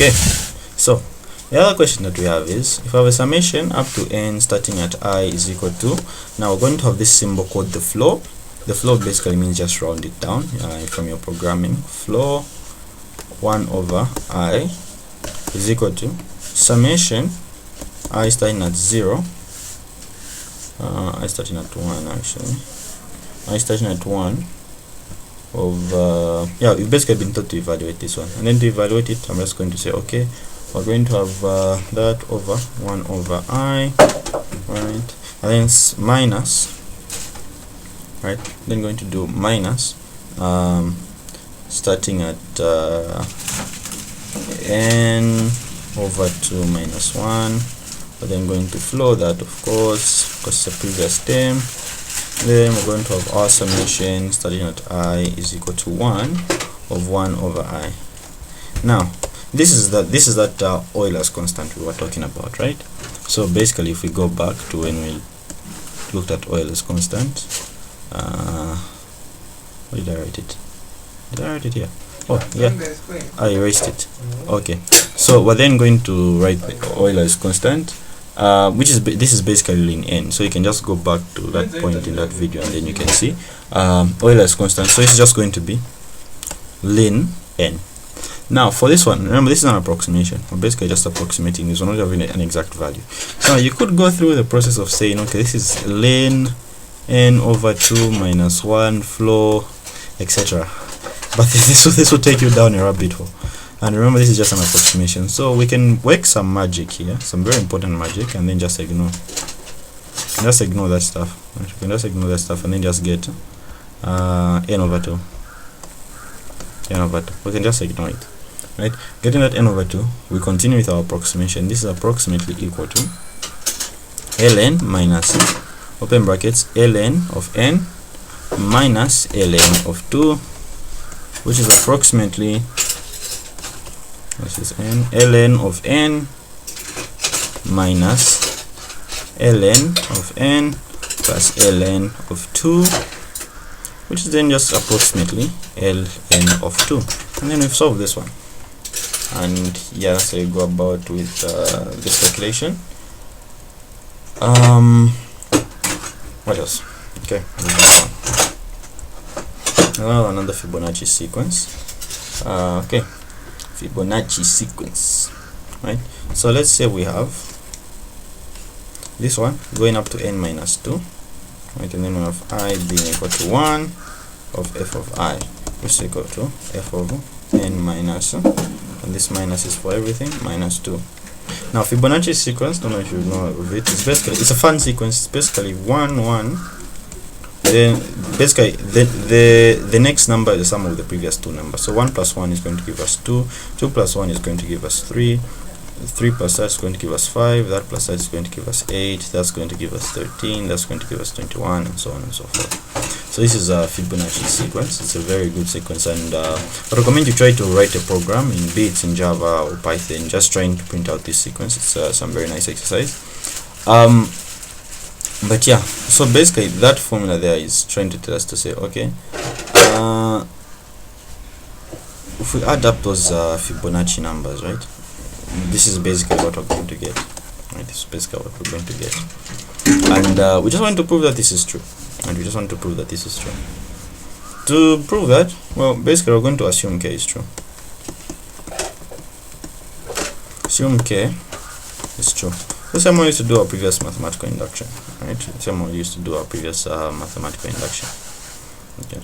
Okay, so the other question that we have is, if I have a summation up to n starting at I is equal to, now we're going to have this symbol called the floor. The floor basically means just round it down from your programming. Floor 1 over I is equal to summation I starting at 0, I starting at 1 actually, I starting at 1 of yeah, you've basically been told to evaluate this one, and then to evaluate it I'm just going to say, okay, we're going to have that over 1 over I, right, and then minus, right, then going to do minus starting at n over 2 minus 1, but then going to flow that, of course, because it's a previous term. Then we're going to have our summation starting at I is equal to 1 of 1 over I. Now this is that Euler's constant we were talking about, right? So basically, if we go back to when we looked at Euler's constant, where did I write it? Did I write it here? Oh yeah, I erased it. Okay, so we're then going to write Euler's constant, which is this is basically ln n. So you can just go back to that point in that video, and then you can see Euler's constant. So it's just going to be ln n. Now for this one, remember this is an approximation. We're basically just approximating this. We're not having an exact value. So you could go through the process of saying, okay, this is ln n over 2 minus 1 flow, etc. But this will take you down a rabbit hole. And remember, this is just an approximation. So we can work some magic here, some very important magic, and then just ignore that stuff. Right? We can just ignore that stuff and then just get n over 2. We can just ignore it. Right? Getting that n over 2, we continue with our approximation. This is approximately equal to ln minus, open brackets, ln of n minus ln of 2, which is approximately, this is n, ln of n minus ln of n plus ln of 2, which is then just approximately ln of 2. And then we've solved this one. And yeah, so you go about with this calculation. What else? Okay, another Fibonacci sequence. Okay, Fibonacci sequence, right? So let's say we have this one going up to n minus 2, right? And then we have I being equal to 1 of f of I, which is equal to f of n minus, and this minus is for everything, minus 2. Now Fibonacci sequence, don't know if you know of it, it's a fun sequence. It's basically 1 1, then basically the next number is the sum of the previous two numbers. So 1 plus 1 is going to give us 2, 2 plus 1 is going to give us 3, 3 plus that is going to give us 5, that plus that is going to give us 8, that's going to give us 13, that's going to give us 21, and so on and so forth. So this is a Fibonacci sequence. It's a very good sequence, and I recommend you try to write a program, be it in Java or Python, just trying to print out this sequence. It's some very nice exercise. But yeah, so basically that formula there is trying to tell us to say, okay, if we add up those Fibonacci numbers, right, this is basically what we're going to get, right? This is basically what we're going to get, and we just want to prove that this is true, and we just want to prove that this is true. To prove that, well, basically we're going to assume k is true. Assume k is true. The same way we used to do our previous mathematical induction, right? The same way we used to do our previous mathematical induction. Okay.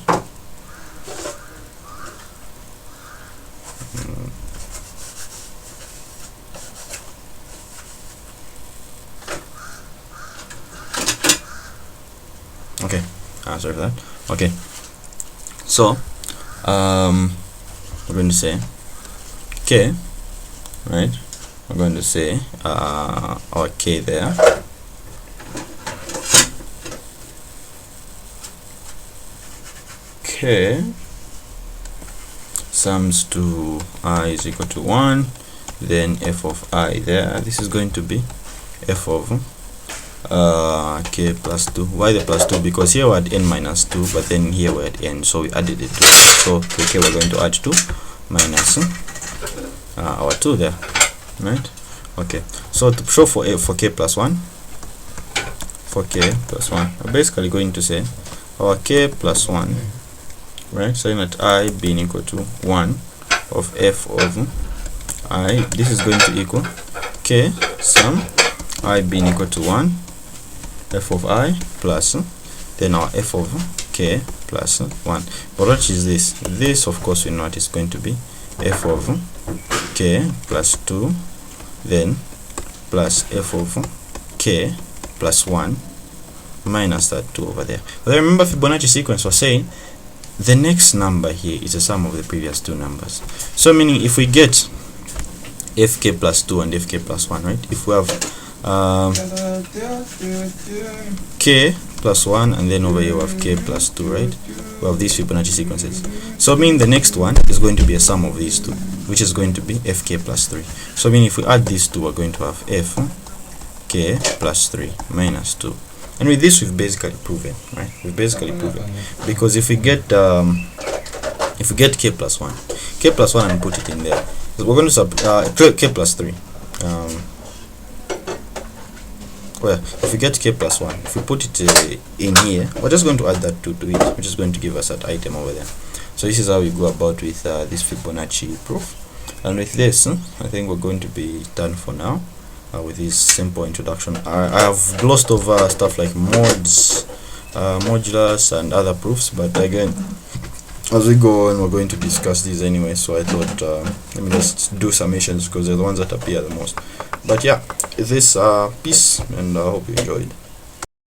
Okay, sorry for that. Okay, so we're going to say k, right? We're going to say our k there k sums to I is equal to 1, then f of I there, this is going to be f of k plus 2. Why the plus 2? Because here we're at n minus 2, but then here we're at n, so we added it to, so the k we're going to add 2 minus our 2 there, right? Okay, so to show for k plus 1, for k plus 1, we're basically going to say our k plus 1, right, saying that I being equal to 1 of f of I. This is going to equal k sum I being equal to 1 f of I plus then our f of k plus 1. But what is this? This, of course, we know it is going to be f of k plus 2 then plus f of k plus 1 minus that 2 over there. But remember, Fibonacci sequence was saying the next number here is the sum of the previous two numbers. So meaning if we get fk plus 2 and fk plus 1, right? If we have k plus 1 and then over here we have k plus 2, right? We have these Fibonacci sequences. So meaning the next one is going to be a sum of these two, which is going to be fk plus 3. So meaning if we add these two, we're going to have fk plus 3 minus 2. And with this we've basically proven, right? We've basically proven, because if we get k plus 1 and put it in there, we're going to k plus 3. Well, if we get k plus 1, if we put it in here, we're just going to add that 2 to it, which is going to give us that item over there. So this is how we go about with this Fibonacci proof. And with this, I think we're going to be done for now with this simple introduction. I have glossed over stuff like mods, modulus, and other proofs, but again, as we go on, we're going to discuss these anyway. So I thought let me just do summations because they're the ones that appear the most. But yeah, this peace, and I hope you enjoyed.